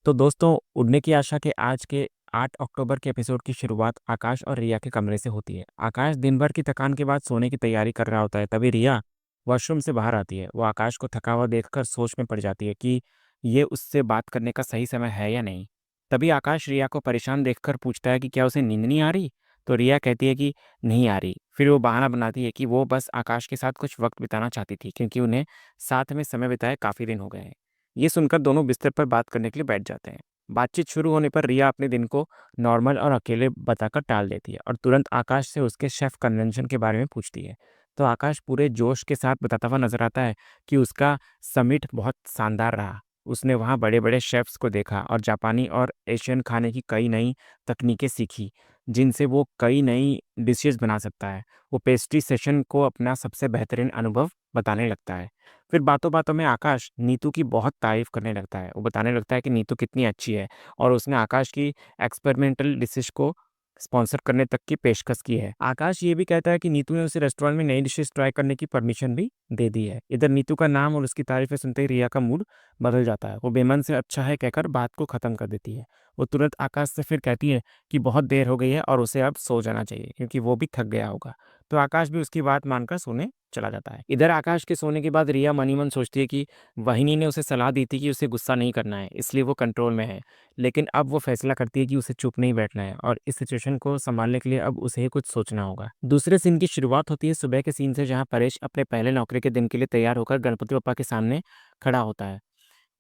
तो दोस्तों, उड़ने की आशा के आज के 8 अक्टूबर के एपिसोड की शुरुआत आकाश और रिया के कमरे से होती है। आकाश दिन भर की थकान के बाद सोने की तैयारी कर रहा होता है, तभी रिया वॉशरूम से बाहर आती है। वो आकाश को थका हुआ देखकर सोच में पड़ जाती है कि ये उससे बात करने का सही समय है या नहीं। तभी आकाश रिया को परेशान देखकर पूछता है कि क्या उसे नींद नहीं आ रही? तो रिया कहती है कि नहीं आ रही। फिर वो बहाना बनाती है कि वो बस आकाश के साथ कुछ वक्त बिताना चाहती थी, क्योंकि उन्हें साथ में समय बिताए काफ़ी दिन हो गए हैं। ये सुनकर दोनों बिस्तर पर बात करने के लिए बैठ जाते हैं। बातचीत शुरू होने पर रिया अपने दिन को नॉर्मल और अकेले बताकर टाल देती है और तुरंत आकाश से उसके शेफ कन्वेंशन के बारे में पूछती है। तो आकाश पूरे जोश के साथ बताता हुआ नजर आता है कि उसका समिट बहुत शानदार रहा। उसने वहाँ बड़े बड़े शेफ्स को देखा और जापानी और एशियन खाने की कई नई तकनीकें सीखी, जिनसे वो कई नई डिशेस बना सकता है। वो पेस्ट्री सेशन को अपना सबसे बेहतरीन अनुभव बताने लगता है। फिर बातों-बातों में आकाश नीतू की बहुत तारीफ़ करने लगता है। वो बताने लगता है कि नीतू कितनी अच्छी है और उसने आकाश की एक्सपेरिमेंटल डिशेज़ को स्पॉन्सर करने तक की पेशकश की है। आकाश ये भी कहता है कि नीतू ने उसे रेस्टोरेंट में नई डिशेज़ ट्राई करने की परमिशन भी दे दी है। इधर नीतू का नाम और उसकी तारीफ़ें सुनते ही रिया का मूड बदल जाता है। वो बेमन से अच्छा है कहकर बात को ख़त्म कर देती है। वो तुरंत आकाश से फिर कहती है कि बहुत देर हो गई है और उसे अब सो जाना चाहिए, क्योंकि वो भी थक गया होगा। तो आकाश भी उसकी बात मानकर सोने चला जाता है। इधर आकाश के सोने के बाद रिया मन ही मन सोचती है कि वाहिनी ने उसे सलाह दी थी कि उसे गुस्सा नहीं करना है, इसलिए वो कंट्रोल में है। लेकिन अब वो फैसला करती है कि उसे चुप नहीं बैठना है और इस सिचुएशन को संभालने के लिए अब उसे ही कुछ सोचना होगा। दूसरे सीन की शुरुआत होती है सुबह के सीन से, जहाँ परेश अपने पहले नौकरी के दिन के लिए तैयार होकर गणपति बप्पा के सामने खड़ा होता है।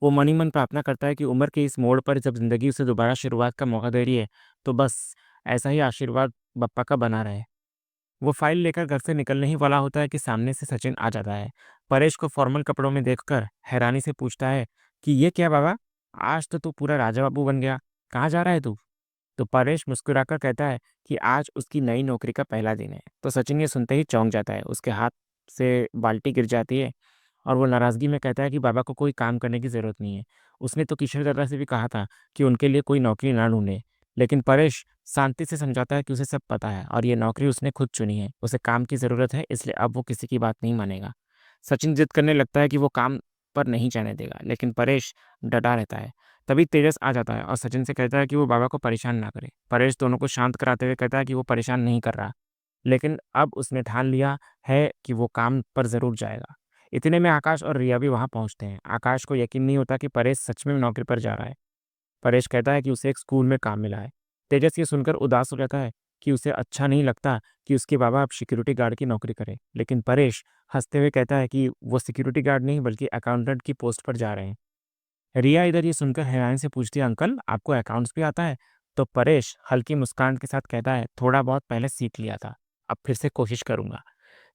वो मन ही मन प्रार्थना करता है कि उम्र के इस मोड़ पर जब ज़िंदगी उसे दोबारा शुरुआत का मौका दे रही है, तो बस ऐसा ही आशीर्वाद बप्पा का बना रहे। वो फाइल लेकर घर से निकलने ही वाला होता है कि सामने से सचिन आ जाता है। परेश को फॉर्मल कपड़ों में देखकर हैरानी से पूछता है कि ये क्या बाबा? आज तो तू पूरा राजा बाबू बन गया। कहाँ जा रहा है तू? तो परेश मुस्कुराकर कहता है कि आज उसकी नई नौकरी का पहला दिन है। तो सचिन ये सुनते ही चौंक जाता है। उसके हाथ से बाल्टी गिर जाती है और वो नाराज़गी में कहता है कि बाबा को कोई काम करने की ज़रूरत नहीं है। उसने तो किशोर दादा से भी कहा था कि उनके लिए कोई नौकरी ना ढूँढे। लेकिन परेश शांति से समझाता है कि उसे सब पता है और ये नौकरी उसने खुद चुनी है। उसे काम की ज़रूरत है, इसलिए अब वो किसी की बात नहीं मानेगा। सचिन ज़िद करने लगता है कि वो काम पर नहीं जाने देगा, लेकिन परेश डटा रहता है। तभी तेजस आ जाता है और सचिन से कहता है कि वो बाबा को परेशान ना करे। परेश दोनों को शांत कराते हुए कहता है कि वो परेशान नहीं कर रहा, लेकिन अब उसने ठान लिया है कि वो काम पर ज़रूर जाएगा। इतने में आकाश और रिया भी वहाँ पहुँचते हैं। आकाश को यकीन नहीं होता कि परेश सच में नौकरी पर जा रहा है। परेश कहता है कि उसे एक स्कूल में काम मिला है। तेजस ये सुनकर उदास हो जाता है कि उसे अच्छा नहीं लगता कि उसके बाबा अब सिक्योरिटी गार्ड की नौकरी करें। लेकिन परेश हंसते हुए कहता है कि वो सिक्योरिटी गार्ड नहीं बल्कि अकाउंटेंट की पोस्ट पर जा रहे हैं। रिया इधर ये सुनकर हैरानी से पूछती है, अंकल आपको अकाउंट्स भी आता है? तो परेश हल्की मुस्कान के साथ कहता है, थोड़ा बहुत पहले सीख लिया था, अब फिर से कोशिश करूंगा।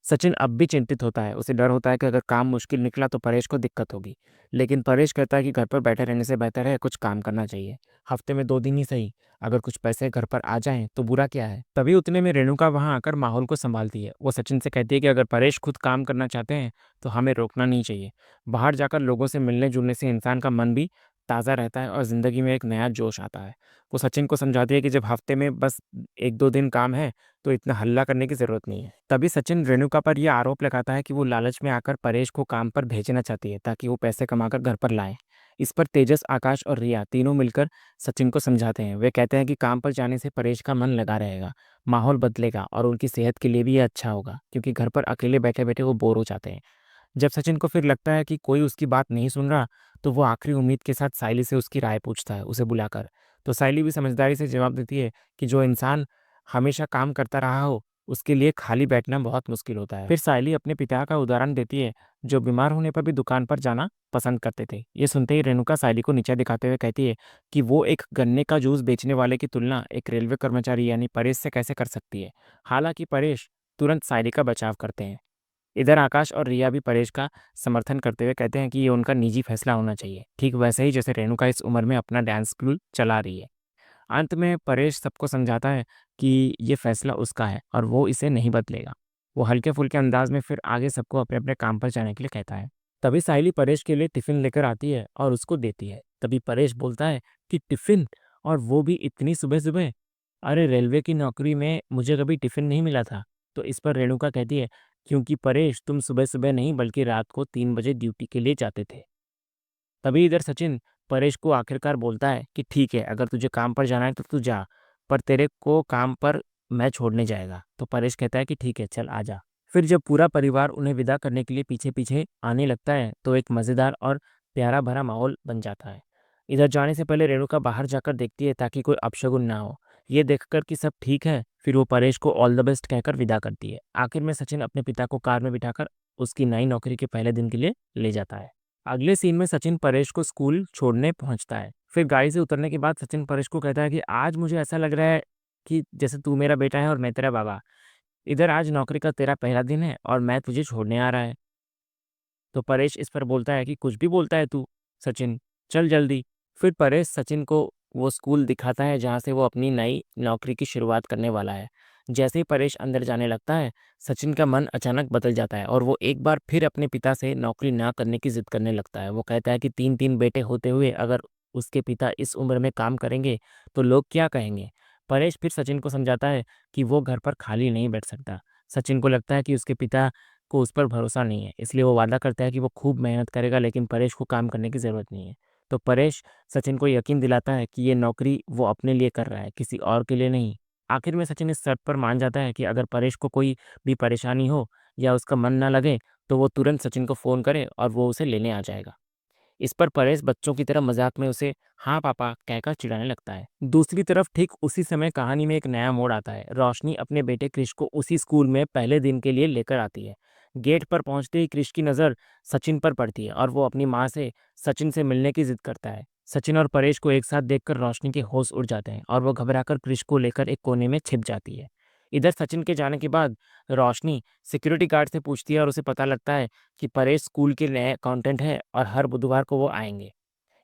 सचिन अब भी चिंतित होता है। उसे डर होता है कि अगर काम मुश्किल निकला तो परेश को दिक्कत होगी। लेकिन परेश कहता है कि घर पर बैठे रहने से बेहतर है कुछ काम करना चाहिए। हफ्ते में 2 दिन ही सही, अगर कुछ पैसे घर पर आ जाएं तो बुरा क्या है। तभी उतने में रेणुका वहां आकर माहौल को संभालती है। वो सचिन से कहती है कि अगर परेश खुद काम करना चाहते हैं तो हमें रोकना नहीं चाहिए। बाहर जाकर लोगों से मिलने जुलने से इंसान का मन भी ताज़ा रहता है और ज़िंदगी में एक नया जोश आता है। वो सचिन को समझाती है कि जब हफ्ते में बस 1-2 दिन काम है तो इतना हल्ला करने की ज़रूरत नहीं है। तभी सचिन रेणुका पर यह आरोप लगाता है कि वो लालच में आकर परेश को काम पर भेजना चाहती है, ताकि वो पैसे कमाकर घर पर लाए। इस पर तेजस, आकाश और रिया तीनों मिलकर सचिन को समझाते हैं। वे कहते हैं कि काम पर जाने से परेश का मन लगा रहेगा, माहौल बदलेगा और उनकी सेहत के लिए भी ये अच्छा होगा, क्योंकि घर पर अकेले बैठे बैठे वो बोर हो जाते हैं। जब सचिन को फिर लगता है कि कोई उसकी बात नहीं सुन रहा, तो वो आखिरी उम्मीद के साथ सायली से उसकी राय पूछता है, उसे बुलाकर। तो सायली भी समझदारी से जवाब देती है कि जो इंसान हमेशा काम करता रहा हो, उसके लिए खाली बैठना बहुत मुश्किल होता है। फिर सायली अपने पिता का उदाहरण देती है, जो बीमार होने पर भी दुकान पर जाना पसंद करते थे। ये सुनते ही रेणुका सायली को नीचा दिखाते हुए कहती है कि वो एक गन्ने का जूस बेचने वाले की तुलना एक रेलवे कर्मचारी यानी परेश से कैसे कर सकती है। हालांकि परेश तुरंत सायली का बचाव करते हैं। इधर आकाश और रिया भी परेश का समर्थन करते हुए कहते हैं कि ये उनका निजी फैसला होना चाहिए, ठीक वैसे ही जैसे रेणुका इस उम्र में अपना डांस स्कूल चला रही है। अंत में परेश सबको समझाता है कि ये फैसला उसका है और वो इसे नहीं बदलेगा। वो हल्के फुल्के अंदाज में फिर आगे सबको अपने अपने काम पर जाने के लिए कहता है। तभी साइली परेश के लिए टिफिन लेकर आती है और उसको देती है। तभी परेश बोलता है कि टिफिन, और वो भी इतनी सुबह सुबह? अरे रेलवे की नौकरी में मुझे कभी टिफिन नहीं मिला था। तो इस पर रेणुका कहती है, क्योंकि परेश तुम सुबह सुबह नहीं बल्कि रात को 3 बजे ड्यूटी के लिए जाते थे। तभी इधर सचिन परेश को आखिरकार बोलता है कि ठीक है, अगर तुझे काम पर जाना है तो तू जा, पर तेरे को काम पर मैं छोड़ने जाएगा। तो परेश कहता है कि ठीक है, चल आ जा। फिर जब पूरा परिवार उन्हें विदा करने के लिए पीछे पीछे आने लगता है तो एक मज़ेदार और प्यारा भरा माहौल बन जाता है। इधर जाने से पहले रेणुका बाहर जाकर देखती है ताकि कोई अपशगुन ना हो। ये देखकर कि सब ठीक है, फिर वो परेश को ऑल द बेस्ट कहकर विदा करती है। आखिर में सचिन अपने पिता को कार में बिठाकर उसकी नई नौकरी के पहले दिन के लिए ले जाता है। अगले सीन में सचिन परेश को स्कूल छोड़ने पहुंचता है। फिर गाड़ी से उतरने के बाद सचिन परेश को कहता है कि आज मुझे ऐसा लग रहा है कि जैसे तू मेरा बेटा है और मैं तेरा बाबा। इधर आज नौकरी का तेरा पहला दिन है और मैं तुझे छोड़ने आ रहा है। तो परेश इस पर बोलता है कि कुछ भी बोलता है तू सचिन, चल जल्दी। फिर परेश सचिन को वो स्कूल दिखाता है जहाँ से वो अपनी नई नौकरी की शुरुआत करने वाला है। जैसे ही परेश अंदर जाने लगता है, सचिन का मन अचानक बदल जाता है और वो एक बार फिर अपने पिता से नौकरी ना करने की जिद करने लगता है। वो कहता है कि तीन तीन बेटे होते हुए अगर उसके पिता इस उम्र में काम करेंगे तो लोग क्या कहेंगे। परेश फिर सचिन को समझाता है कि वो घर पर खाली नहीं बैठ सकता। सचिन को लगता है कि उसके पिता को उस पर भरोसा नहीं है, इसलिए वो वादा करता है कि वो खूब मेहनत करेगा, लेकिन परेश को काम करने की ज़रूरत नहीं है। तो परेश सचिन को यकीन दिलाता है कि ये नौकरी वो अपने लिए कर रहा है, किसी और के लिए नहीं। आखिर में सचिन इस शर्त पर मान जाता है कि अगर परेश को कोई भी परेशानी हो या उसका मन ना लगे तो वो तुरंत सचिन को फ़ोन करे और वो उसे लेने आ जाएगा। इस पर परेश बच्चों की तरह मजाक में उसे हाँ पापा कहकर चिढ़ाने लगता है। दूसरी तरफ ठीक उसी समय कहानी में एक नया मोड़ आता है। रोशनी अपने बेटे क्रिश को उसी स्कूल में पहले दिन के लिए लेकर आती है। गेट पर पहुंचते ही क्रिश की नज़र सचिन पर पड़ती है और वो अपनी माँ से सचिन से मिलने की जिद करता है। सचिन और परेश को एक साथ देखकर रोशनी के होश उड़ जाते हैं और वो घबराकर क्रिश को लेकर एक कोने में छिप जाती है। इधर सचिन के जाने के बाद रोशनी सिक्योरिटी गार्ड से पूछती है और उसे पता लगता है कि परेश स्कूल के नए अकाउंटेंट हैं और हर बुधवार को वो आएंगे।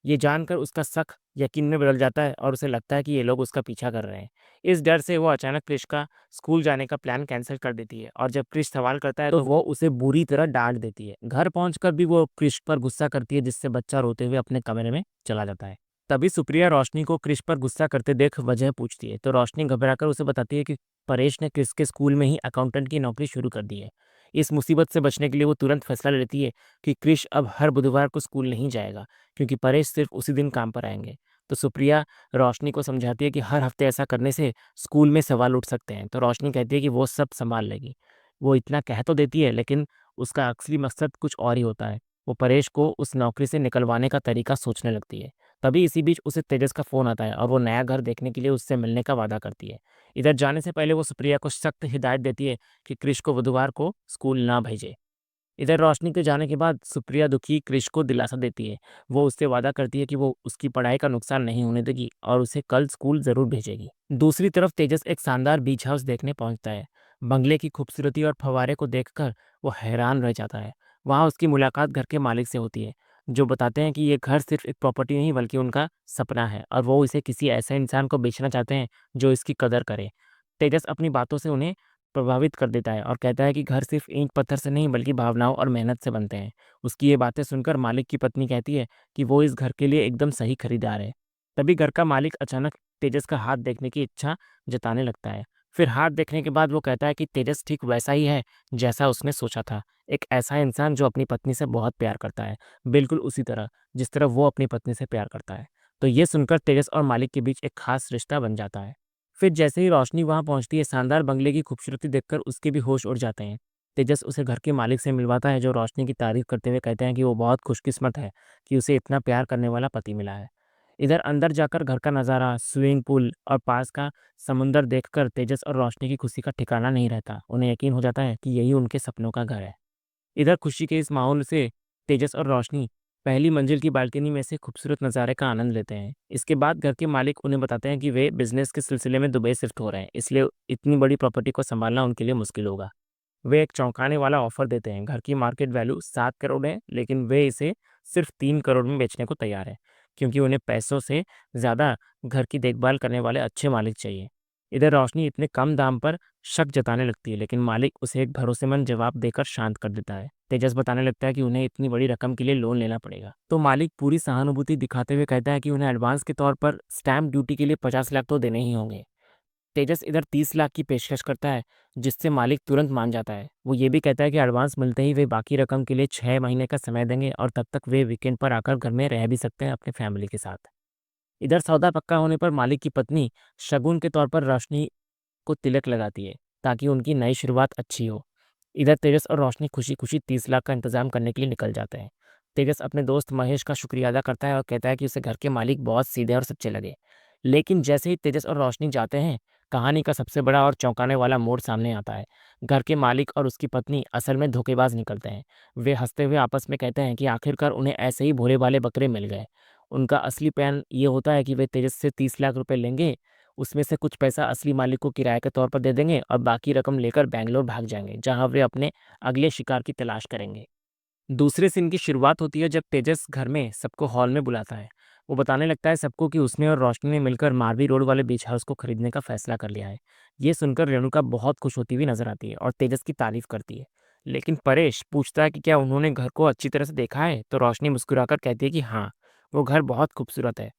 ये जानकर उसका शक यकीन में बदल जाता है और उसे लगता है कि ये लोग उसका पीछा कर रहे हैं। इस डर से वो अचानक क्रिश का स्कूल जाने का प्लान कैंसिल कर देती है और जब क्रिश सवाल करता है तो वो उसे बुरी तरह डांट देती है। घर पहुंचकर भी वो क्रिश पर गुस्सा करती है, जिससे बच्चा रोते हुए अपने कमरे में चला जाता है। तभी सुप्रिया रोशनी को क्रिश पर गुस्सा करते देख वजह पूछती है तो रोशनी घबराकर उसे बताती है कि परेश ने क्रिश के स्कूल में ही अकाउंटेंट की नौकरी शुरू कर दी है। इस मुसीबत से बचने के लिए वो तुरंत फैसला लेती है कि क्रिश अब हर बुधवार को स्कूल नहीं जाएगा, क्योंकि परेश सिर्फ उसी दिन काम पर आएंगे। तो सुप्रिया रोशनी को समझाती है कि हर हफ्ते ऐसा करने से स्कूल में सवाल उठ सकते हैं। तो रोशनी कहती है कि वो सब संभाल लेगी। वो इतना कह तो देती है, लेकिन उसका असली मकसद कुछ और ही होता है। वो परेश को उस नौकरी से निकलवाने का तरीका सोचने लगती है। तभी इसी बीच उसे तेजस का फ़ोन आता है और वो नया घर देखने के लिए उससे मिलने का वादा करती है। इधर जाने से पहले वो सुप्रिया को सख्त हिदायत देती है कि क्रिश को बुधवार को स्कूल ना भेजे। इधर रोशनी के जाने के बाद सुप्रिया दुखी क्रिश को दिलासा देती है। वो उससे वादा करती है कि वो उसकी पढ़ाई का नुकसान नहीं होने देगी और उसे कल स्कूल ज़रूर भेजेगी। दूसरी तरफ तेजस एक शानदार बीच हाउस देखने पहुंचता है। बंगले की खूबसूरती और फव्वारे को देखकर वो हैरान रह जाता है। वहाँ उसकी मुलाकात घर के मालिक से होती है, जो बताते हैं कि ये घर सिर्फ एक प्रॉपर्टी नहीं बल्कि उनका सपना है और वो इसे किसी ऐसे इंसान को बेचना चाहते हैं जो इसकी कदर करे। तेजस अपनी बातों से उन्हें प्रभावित कर देता है और कहता है कि घर सिर्फ ईंट पत्थर से नहीं बल्कि भावनाओं और मेहनत से बनते हैं। उसकी ये बातें सुनकर मालिक की पत्नी कहती है कि वो इस घर के लिए एकदम सही खरीदार है। तभी घर का मालिक अचानक तेजस का हाथ देखने की इच्छा जताने लगता है। फिर हाथ देखने के बाद वो कहता है कि तेजस ठीक वैसा ही है जैसा उसने सोचा था। एक ऐसा इंसान जो अपनी पत्नी से बहुत प्यार करता है, बिल्कुल उसी तरह जिस तरह वो अपनी पत्नी से प्यार करता है। तो ये सुनकर तेजस और मालिक के बीच एक खास रिश्ता बन जाता है। फिर जैसे ही रोशनी वहां पहुंचती है, शानदार बंगले की खूबसूरती देखकर उसके भी होश उड़ जाते हैं। तेजस उसे घर के मालिक से मिलवाता है, जो रोशनी की तारीफ करते हुए कहते हैं कि वो बहुत खुशकिस्मत है कि उसे इतना प्यार करने वाला पति मिला है। इधर अंदर जाकर घर का नज़ारा, स्विमिंग पूल और पास का समुंदर देखकर तेजस और रोशनी की खुशी का ठिकाना नहीं रहता। उन्हें यकीन हो जाता है कि यही उनके सपनों का घर है। इधर खुशी के इस माहौल से तेजस और रोशनी पहली मंजिल की बालकनी में से खूबसूरत नज़ारे का आनंद लेते हैं। इसके बाद घर के मालिक उन्हें बताते हैं कि वे बिजनेस के सिलसिले में दुबई शिफ्ट हो रहे हैं, इसलिए इतनी बड़ी प्रॉपर्टी को संभालना उनके लिए मुश्किल होगा। वे एक चौंकाने वाला ऑफर देते हैं। घर की मार्केट वैल्यू 7 करोड़ है, लेकिन वे इसे सिर्फ 3 करोड़ में बेचने को तैयार हैं, क्योंकि उन्हें पैसों से ज़्यादा घर की देखभाल करने वाले अच्छे मालिक चाहिए। इधर रोशनी इतने कम दाम पर शक जताने लगती है, लेकिन मालिक उसे एक भरोसेमंद जवाब देकर शांत कर देता है। तेजस बताने लगता है कि उन्हें इतनी बड़ी रकम के लिए लोन लेना पड़ेगा। तो मालिक पूरी सहानुभूति दिखाते हुए कहता है कि उन्हें एडवांस के तौर पर स्टैंप ड्यूटी के लिए 50 लाख तो देने ही होंगे। तेजस इधर 30 लाख की पेशकश करता है, जिससे मालिक तुरंत मान जाता है। वो ये भी कहता है कि एडवांस मिलते ही वे बाकी रकम के लिए 6 महीने का समय देंगे और तब तक वे वीकेंड पर आकर घर में रह भी सकते हैं अपने फैमिली के साथ। इधर सौदा पक्का होने पर मालिक की पत्नी शगुन के तौर पर रोशनी को तिलक लगाती है, ताकि उनकी नई शुरुआत अच्छी हो। इधर तेजस और रोशनी खुशी खुशी 30 लाख का इंतजाम करने के लिए निकल जाते हैं। तेजस अपने दोस्त महेश का शुक्रिया अदा करता है और कहता है कि उसे घर के मालिक बहुत सीधे और सच्चे लगे। लेकिन जैसे ही तेजस और रोशनी जाते हैं, कहानी का सबसे बड़ा और चौंकाने वाला मोड़ सामने आता है। घर के मालिक और उसकी पत्नी असल में धोखेबाज निकलते हैं। वे हंसते हुए आपस में कहते हैं कि आखिरकार उन्हें ऐसे ही भोले भाले बकरे मिल गए। उनका असली प्लान ये होता है कि वे तेजस से 30 लाख रुपए लेंगे, उसमें से कुछ पैसा असली मालिक को किराए के तौर पर दे देंगे और बाकी रकम लेकर बैंगलोर भाग जाएंगे, जहां वे अपने अगले शिकार की तलाश करेंगे। दूसरे सीन की शुरुआत होती है जब तेजस घर में सबको हॉल में बुलाता है। वो बताने लगता है सबको कि उसने और रोशनी ने मिलकर मारवी रोड वाले बीच हाउस को खरीदने का फैसला कर लिया है। ये सुनकर रेणुका बहुत खुश होती हुई नजर आती है और तेजस की तारीफ करती है। लेकिन परेश पूछता है कि क्या उन्होंने घर को अच्छी तरह से देखा है, तो रोशनी मुस्कुराकर कहती है कि हाँ, वो घर बहुत खूबसूरत है।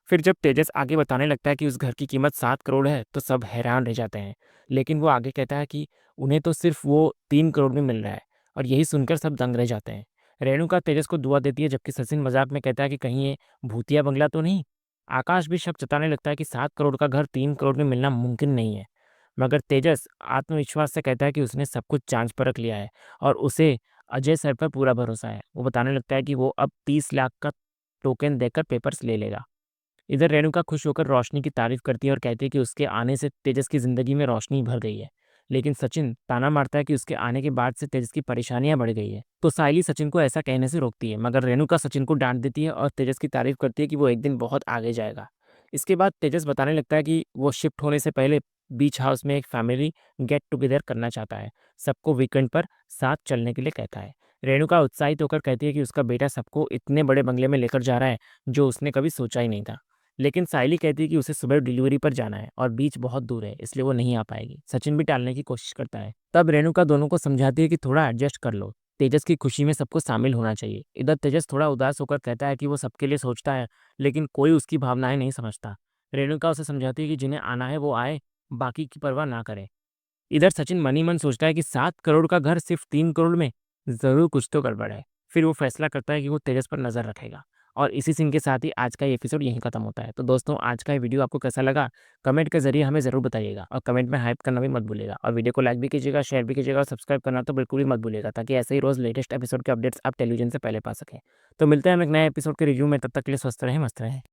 फिर जब तेजस आगे बताने लगता है कि उस घर की कीमत 7 करोड़ है, तो सब हैरान रह जाते हैं। लेकिन वो आगे कहता है कि उन्हें तो सिर्फ वो 3 करोड़ में मिल रहा है, और यही सुनकर सब दंग रह जाते हैं। रेणुका तेजस को दुआ देती है, जबकि सचिन मजाक में कहता है कि कहीं ये भूतिया बंगला तो नहीं। आकाश भी शक जताने लगता है कि 7 करोड़ का घर 3 करोड़ में मिलना मुमकिन नहीं है। मगर तेजस आत्मविश्वास से कहता है कि उसने सब कुछ जांच परख लिया है और उसे अजय सर पर पूरा भरोसा है। वो बताने लगता है कि वो अब 30 लाख का टोकन देकर पेपर्स ले लेगा। इधर रेणुका खुश होकर रोशनी की तारीफ करती है और कहती है कि उसके आने से तेजस की जिंदगी में रोशनी भर गई है। लेकिन सचिन ताना मारता है कि उसके आने के बाद से तेजस की परेशानियां बढ़ गई है। तो सायली सचिन को ऐसा कहने से रोकती है, मगर रेणुका सचिन को डांट देती है और तेजस की तारीफ करती है कि वो एक दिन बहुत आगे जाएगा। इसके बाद तेजस बताने लगता है कि वो शिफ्ट होने से पहले बीच हाउस में एक फैमिली गेट टुगेदर करना चाहता है। सबको वीकेंड पर साथ चलने के लिए कहता है। रेणुका उत्साहित होकर कहती है कि उसका बेटा सबको इतने बड़े बंगले में लेकर जा रहा है, जो उसने कभी सोचा ही नहीं था। लेकिन सायली कहती है कि उसे सुबह डिलीवरी पर जाना है और बीच बहुत दूर है, इसलिए वो नहीं आ पाएगी। सचिन भी टालने की कोशिश करता है। तब रेणुका दोनों को समझाती है कि थोड़ा एडजस्ट कर लो, तेजस की खुशी में सबको शामिल होना चाहिए। इधर तेजस थोड़ा उदास होकर कहता है कि वो सबके लिए सोचता है, लेकिन कोई उसकी भावनाएं नहीं समझता। रेणुका उसे समझाती है कि जिन्हें आना है वो आए, बाकी की परवाह ना करे। इधर सचिन मन ही मन सोचता है कि 7 करोड़ का घर सिर्फ 3 करोड़ में, जरूर कुछ तो गड़बड़ है। फिर वो फैसला करता है कि वो तेजस पर नजर रखेगा। और इसी सीन के साथ ही आज का ये एपिसोड यहीं खत्म होता है। तो दोस्तों, आज का ये वीडियो आपको कैसा लगा, कमेंट के जरिए हमें जरूर बताइएगा और कमेंट में हाइप करना भी मत भूलिएगा और वीडियो को लाइक भी कीजिएगा, शेयर भी कीजिएगा और सब्सक्राइब करना तो बिल्कुल भी मत भूलिएगा, ताकि ऐसे ही रोज लेटेस्ट एपिसोड के अपडेट्स आप टेलीविजन से पहले पा सकें। तो मिलते हैं हम एक नए एपिसोड के रिव्यू में, तब तक के लिए स्वस्थ रहें, मस्त रहें।